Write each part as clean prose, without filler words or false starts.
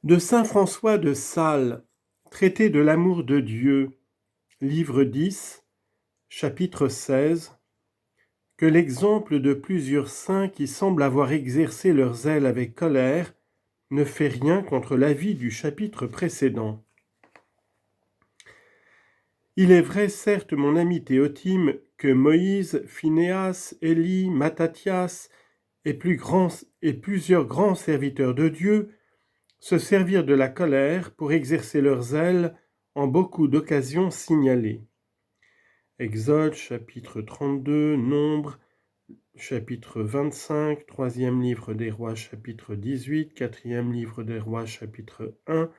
De saint François de Sales, traité de l'amour de Dieu, livre 10, chapitre 16, que l'exemple de plusieurs saints qui semblent avoir exercé leur zèle avec colère ne fait rien contre l'avis du chapitre précédent. Il est vrai, certes, mon ami Théotime, que Moïse, Phinéas, Élie, Mattathias et plusieurs grands serviteurs de Dieu se servirent de la colère pour exercer leur zèle en beaucoup d'occasions signalées. Exode, chapitre 32, Nombre, chapitre 25, troisième livre des rois, chapitre 18, quatrième livre des rois, chapitre 1,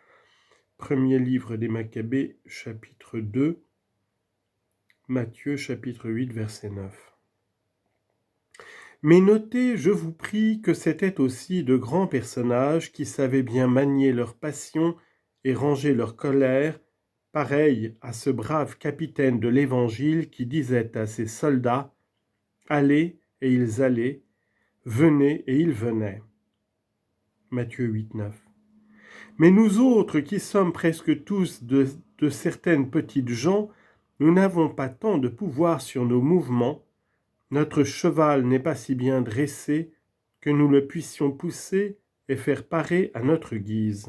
premier livre des Maccabées, chapitre 2, Matthieu, chapitre 8, verset 9. Mais notez, je vous prie, que c'étaient aussi de grands personnages qui savaient bien manier leur passion et ranger leur colère, pareil à ce brave capitaine de l'Évangile qui disait à ses soldats « Allez » et ils allaient, « Venez » et ils venaient. Matthieu 8, 9. Mais nous autres, qui sommes presque tous de certaines petites gens, nous n'avons pas tant de pouvoir sur nos mouvements. Notre cheval n'est pas si bien dressé que nous le puissions pousser et faire parer à notre guise.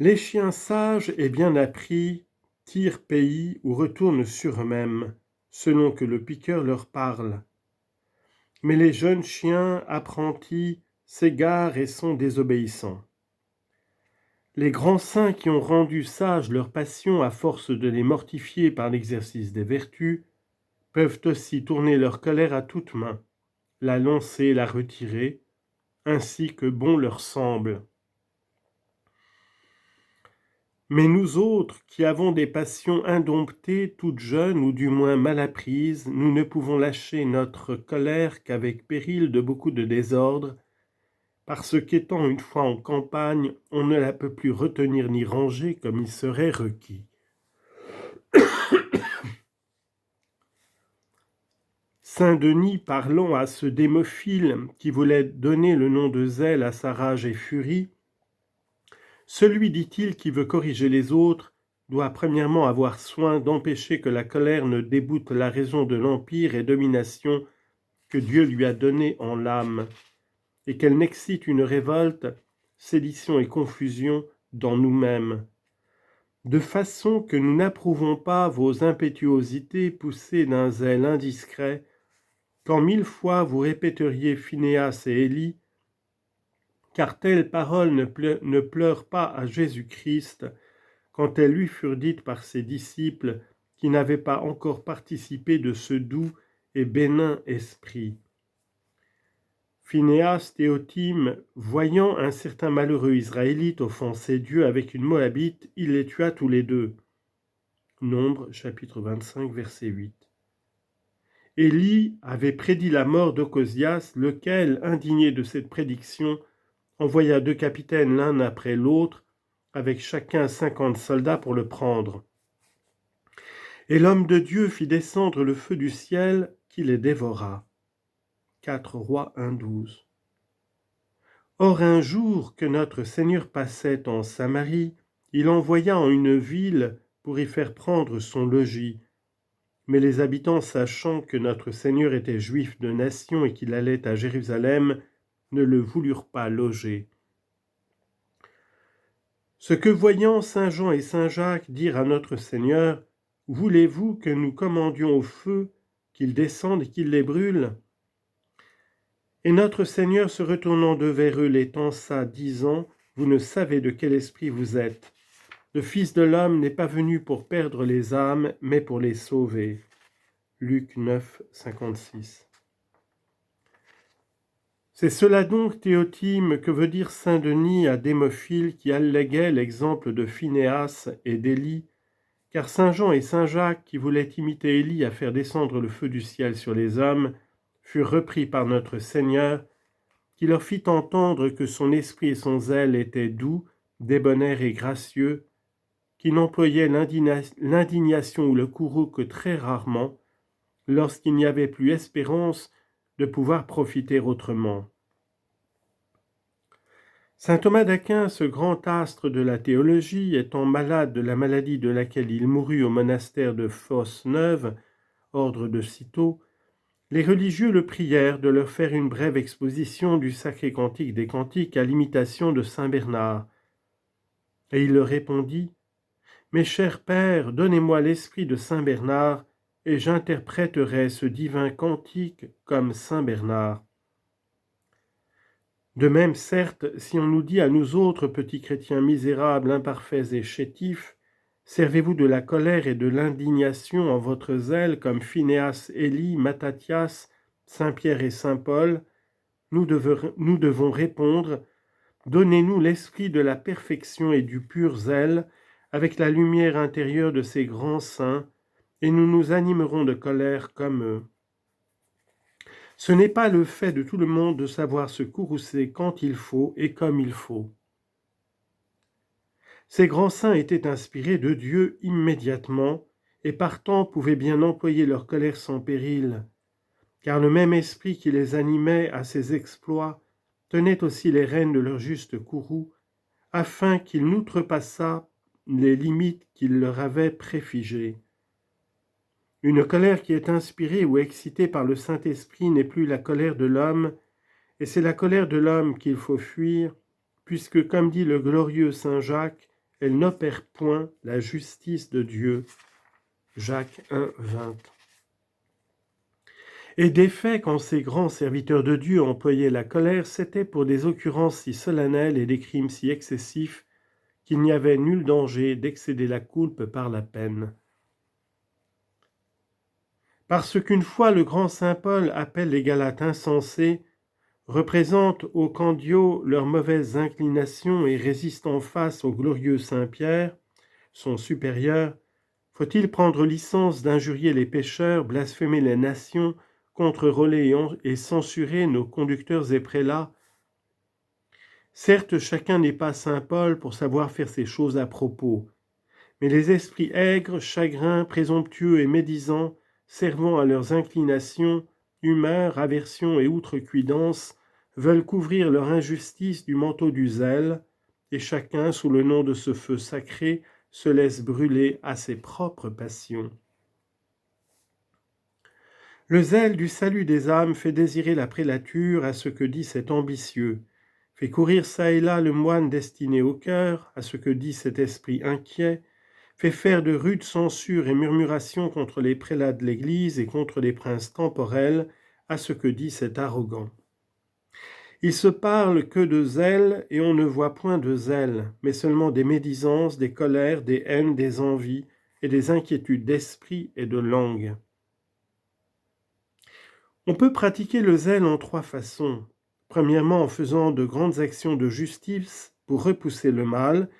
Les chiens sages et bien appris tirent pays ou retournent sur eux-mêmes, selon que le piqueur leur parle. Mais les jeunes chiens apprentis s'égarent et sont désobéissants. Les grands saints qui ont rendu sages leurs passions à force de les mortifier par l'exercice des vertus peuvent aussi tourner leur colère à toutes mains, la lancer, la retirer, ainsi que bon leur semble. Mais nous autres, qui avons des passions indomptées, toutes jeunes ou du moins mal apprises, nous ne pouvons lâcher notre colère qu'avec péril de beaucoup de désordre, parce qu'étant une fois en campagne, on ne la peut plus retenir ni ranger comme il serait requis. Saint Denis, parlant à ce Démophile qui voulait donner le nom de zèle à sa rage et furie, celui, dit-il, qui veut corriger les autres, doit premièrement avoir soin d'empêcher que la colère ne déboute la raison de l'empire et domination que Dieu lui a donné en l'âme, et qu'elle n'excite une révolte, sédition et confusion dans nous-mêmes, de façon que nous n'approuvons pas vos impétuosités poussées d'un zèle indiscret, quand 1000 fois vous répéteriez Phinéas et Élie, car telles paroles ne pleurent pas à Jésus-Christ quand elles lui furent dites par ses disciples qui n'avaient pas encore participé de ce doux et bénin esprit. Phinéas, Théotime, voyant un certain malheureux Israélite offenser Dieu avec une Moabite, il les tua tous les deux. Nombre, chapitre 25, verset 8. Élie avait prédit la mort d'Ocosias, lequel, indigné de cette prédiction, envoya 2 capitaines l'un après l'autre, avec chacun 50 soldats pour le prendre. Et l'homme de Dieu fit descendre le feu du ciel qui les dévora. 4 Rois 1,12. Or un jour que notre Seigneur passait en Samarie, il envoya en une ville pour y faire prendre son logis. Mais les habitants, sachant que notre Seigneur était juif de nation et qu'il allait à Jérusalem, ne le voulurent pas loger. Ce que voyant saint Jean et saint Jacques dirent à notre Seigneur, « Voulez-vous que nous commandions au feu, qu'il descende et qu'il les brûle ?» Et notre Seigneur, se retournant de vers eux, les tensa, disant, « Vous ne savez de quel esprit vous êtes. Le Fils de l'homme n'est pas venu pour perdre les âmes, mais pour les sauver. » Luc 9, 56. C'est cela donc, Théotime, que veut dire saint Denis à Démophile qui alléguait l'exemple de Phinéas et d'Élie, car saint Jean et saint Jacques, qui voulaient imiter Élie à faire descendre le feu du ciel sur les hommes, furent repris par notre Seigneur, qui leur fit entendre que son esprit et son zèle étaient doux, débonnaires et gracieux, qui n'employaient l'indignation ou le courroux que très rarement, lorsqu'il n'y avait plus espérance de pouvoir profiter autrement. Saint Thomas d'Aquin, ce grand astre de la théologie, étant malade de la maladie de laquelle il mourut au monastère de Fos-Neuve, ordre de Cîteaux, les religieux le prièrent de leur faire une brève exposition du Sacré Cantique des Cantiques à l'imitation de saint Bernard. Et il leur répondit : « Mes chers pères, donnez-moi l'esprit de saint Bernard, et j'interpréterai ce divin cantique comme saint Bernard. » De même, certes, si on nous dit à nous autres petits chrétiens misérables, imparfaits et chétifs, servez-vous de la colère et de l'indignation en votre zèle comme Phinéas, Élie, Mattathias, Saint Pierre et Saint Paul, nous devons répondre : donnez-nous l'esprit de la perfection et du pur zèle, avec la lumière intérieure de ces grands saints, et nous nous animerons de colère comme eux. Ce n'est pas le fait de tout le monde de savoir se courroucer quand il faut et comme il faut. Ces grands saints étaient inspirés de Dieu immédiatement, et partant pouvaient bien employer leur colère sans péril, car le même esprit qui les animait à ces exploits tenait aussi les rênes de leur juste courroux, afin qu'ils n'outrepassassent les limites qu'il leur avait préfigées. Une colère qui est inspirée ou excitée par le Saint-Esprit n'est plus la colère de l'homme, et c'est la colère de l'homme qu'il faut fuir, puisque, comme dit le glorieux Saint Jacques, elle n'opère point la justice de Dieu. Jacques 1, 20. Et des faits, quand ces grands serviteurs de Dieu employaient la colère, c'était pour des occurrences si solennelles et des crimes si excessifs qu'il n'y avait nul danger d'excéder la coulpe par la peine. Parce qu'une fois le grand saint Paul appelle les Galates insensés, représente au candio leurs mauvaises inclinations et résiste en face au glorieux saint Pierre, son supérieur, faut-il prendre licence d'injurier les pécheurs, blasphémer les nations, contre-rôler et censurer nos conducteurs et prélats ? Certes, chacun n'est pas saint Paul pour savoir faire ces choses à propos, mais les esprits aigres, chagrins, présomptueux et médisants, servant à leurs inclinations, humeur, aversion et outrecuidance, veulent couvrir leur injustice du manteau du zèle, et chacun, sous le nom de ce feu sacré, se laisse brûler à ses propres passions. Le zèle du salut des âmes fait désirer la prélature à ce que dit cet ambitieux, fait courir çà et là le moine destiné au cœur, à ce que dit cet esprit inquiet, fait faire de rudes censures et murmurations contre les prélats de l'Église et contre les princes temporels, à ce que dit cet arrogant. Il se parle que de zèle, et on ne voit point de zèle, mais seulement des médisances, des colères, des haines, des envies, et des inquiétudes d'esprit et de langue. On peut pratiquer le zèle en 3 façons. Premièrement, en faisant de grandes actions de justice pour repousser le mal,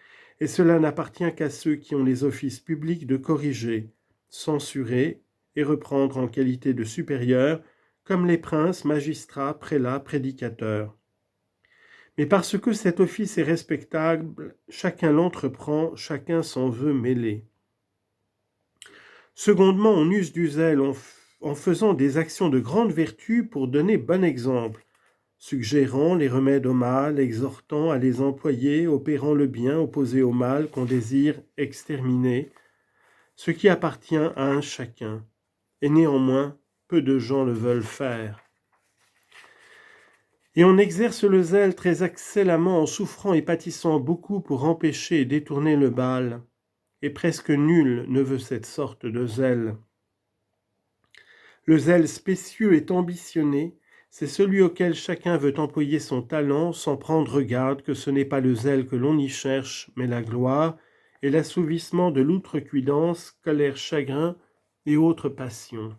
et cela n'appartient qu'à ceux qui ont les offices publics de corriger, censurer et reprendre en qualité de supérieurs, comme les princes, magistrats, prélats, prédicateurs. Mais parce que cet office est respectable, chacun l'entreprend, chacun s'en veut mêler. Secondement, on use du zèle en faisant des actions de grande vertu pour donner bon exemple, suggérant les remèdes au mal, exhortant à les employer, opérant le bien opposé au mal qu'on désire exterminer, ce qui appartient à un chacun, et néanmoins peu de gens le veulent faire. Et on exerce le zèle très excellemment en souffrant et pâtissant beaucoup pour empêcher et détourner le mal, et presque nul ne veut cette sorte de zèle. Le zèle spécieux et ambitionné, c'est celui auquel chacun veut employer son talent sans prendre garde que ce n'est pas le zèle que l'on y cherche, mais la gloire et l'assouvissement de l'outrecuidance, colère, chagrin et autres passions.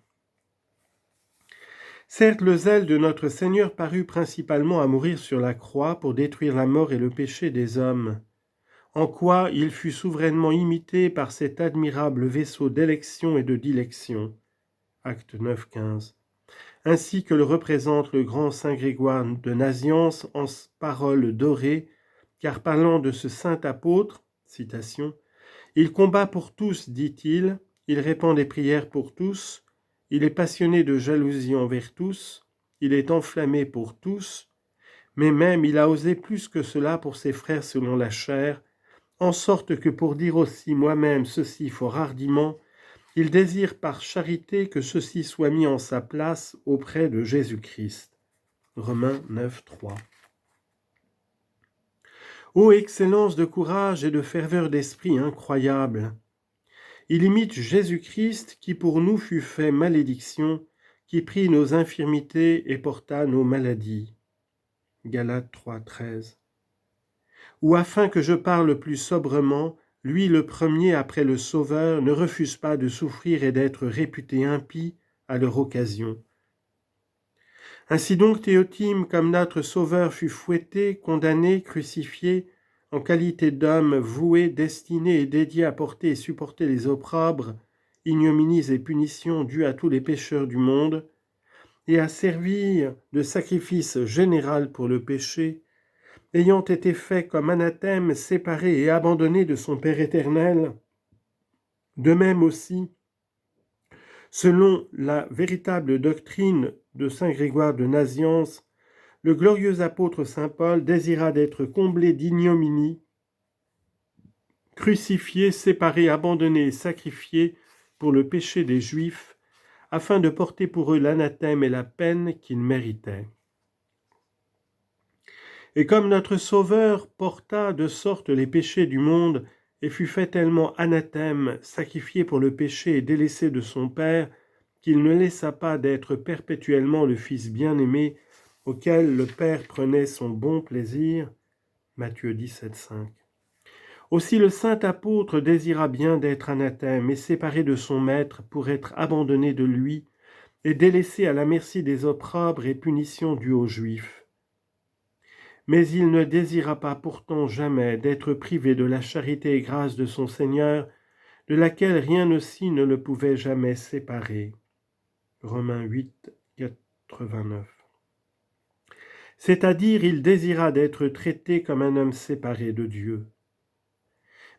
Certes, le zèle de notre Seigneur parut principalement à mourir sur la croix pour détruire la mort et le péché des hommes, en quoi il fut souverainement imité par cet admirable vaisseau d'élection et de dilection. Acte 9, 15. Ainsi que le représente le grand saint Grégoire de Nazianze en paroles dorées, car parlant de ce saint apôtre, citation, « Il combat pour tous, dit-il, il répand des prières pour tous, il est passionné de jalousie envers tous, il est enflammé pour tous, mais même il a osé plus que cela pour ses frères selon la chair, en sorte que pour dire aussi moi-même ceci fort hardiment, il désire par charité que ceci soit mis en sa place auprès de Jésus-Christ. Romains 9, 3. Ô excellence de courage et de ferveur d'esprit incroyable! Il imite Jésus-Christ qui pour nous fut fait malédiction, qui prit nos infirmités et porta nos maladies. Galates 3, 13. Ou afin que je parle plus sobrement, lui le premier après le Sauveur ne refuse pas de souffrir et d'être réputé impie à leur occasion. Ainsi donc Théotime, comme notre Sauveur, fut fouetté, condamné, crucifié, en qualité d'homme voué, destiné et dédié à porter et supporter les opprobres, ignominies et punitions dues à tous les pécheurs du monde, et à servir de sacrifice général pour le péché, ayant été fait comme anathème, séparé et abandonné de son Père éternel, de même aussi, selon la véritable doctrine de saint Grégoire de Nazianze, le glorieux apôtre saint Paul désira d'être comblé d'ignominie, crucifié, séparé, abandonné et sacrifié pour le péché des Juifs, afin de porter pour eux l'anathème et la peine qu'ils méritaient. Et comme notre Sauveur porta de sorte les péchés du monde et fut fait tellement anathème, sacrifié pour le péché et délaissé de son Père, qu'il ne laissa pas d'être perpétuellement le Fils bien-aimé auquel le Père prenait son bon plaisir. Matthieu 17, 5. Aussi le saint apôtre désira bien d'être anathème et séparé de son Maître pour être abandonné de lui et délaissé à la merci des opprobres et punitions dues aux Juifs. Mais il ne désira pas pourtant jamais d'être privé de la charité et grâce de son Seigneur, de laquelle rien aussi ne le pouvait jamais séparer. Romains 8, 89. C'est-à-dire, il désira d'être traité comme un homme séparé de Dieu.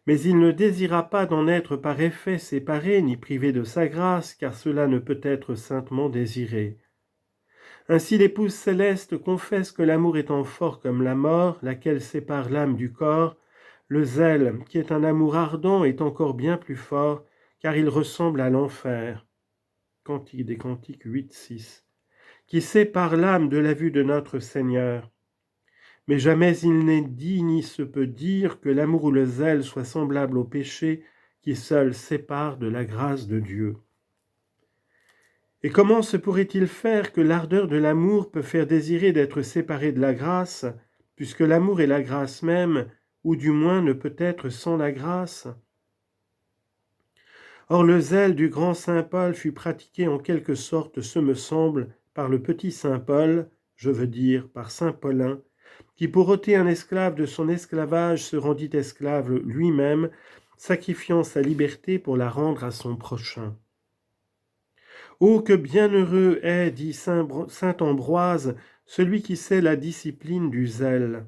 Mais il ne désira pas d'en être par effet séparé, ni privé de sa grâce, car cela ne peut être saintement désiré. Ainsi l'épouse céleste confesse que l'amour étant fort comme la mort, laquelle sépare l'âme du corps, le zèle, qui est un amour ardent, est encore bien plus fort, car il ressemble à l'enfer. Cantique des Cantiques 8, 6. Qui sépare l'âme de la vue de notre Seigneur. Mais jamais il n'est dit ni se peut dire que l'amour ou le zèle soit semblable au péché qui seul sépare de la grâce de Dieu. Et comment se pourrait-il faire que l'ardeur de l'amour peut faire désirer d'être séparé de la grâce, puisque l'amour est la grâce même, ou du moins ne peut être sans la grâce? Or le zèle du grand saint Paul fut pratiqué en quelque sorte, ce me semble, par le petit saint Paul, je veux dire par saint Paulin, qui pour ôter un esclave de son esclavage se rendit esclave lui-même, sacrifiant sa liberté pour la rendre à son prochain. Oh, que bienheureux est, dit saint Ambroise, celui qui sait la discipline du zèle.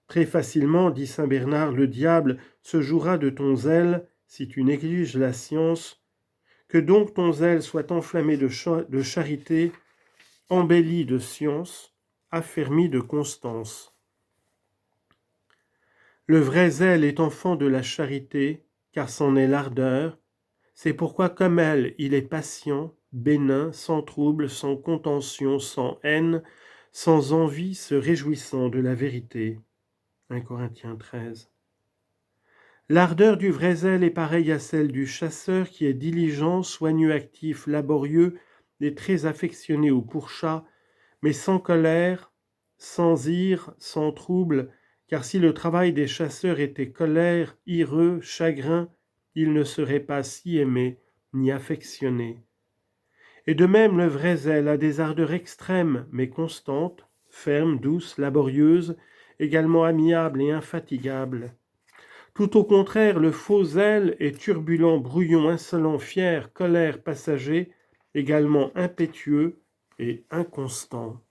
Très facilement, dit saint Bernard, le diable se jouera de ton zèle si tu négliges la science. Que donc ton zèle soit enflammé de charité, embelli de science, affermi de constance. Le vrai zèle est enfant de la charité, car c'en est l'ardeur. C'est pourquoi comme elle, il est patient, bénin, sans trouble, sans contention, sans haine, sans envie, se réjouissant de la vérité. 1 Corinthiens 13. L'ardeur du vrai zèle est pareille à celle du chasseur qui est diligent, soigneux, actif, laborieux et très affectionné au pourchat, mais sans colère, sans ire, sans trouble, car si le travail des chasseurs était colère, ireux, chagrin, il ne serait pas si aimé ni affectionné. Et de même le vrai zèle a des ardeurs extrêmes, mais constantes, fermes, douces, laborieuses, également amiables et infatigables. Tout au contraire, le faux zèle est turbulent, brouillon, insolent, fier, colère, passager, également impétueux et inconstant.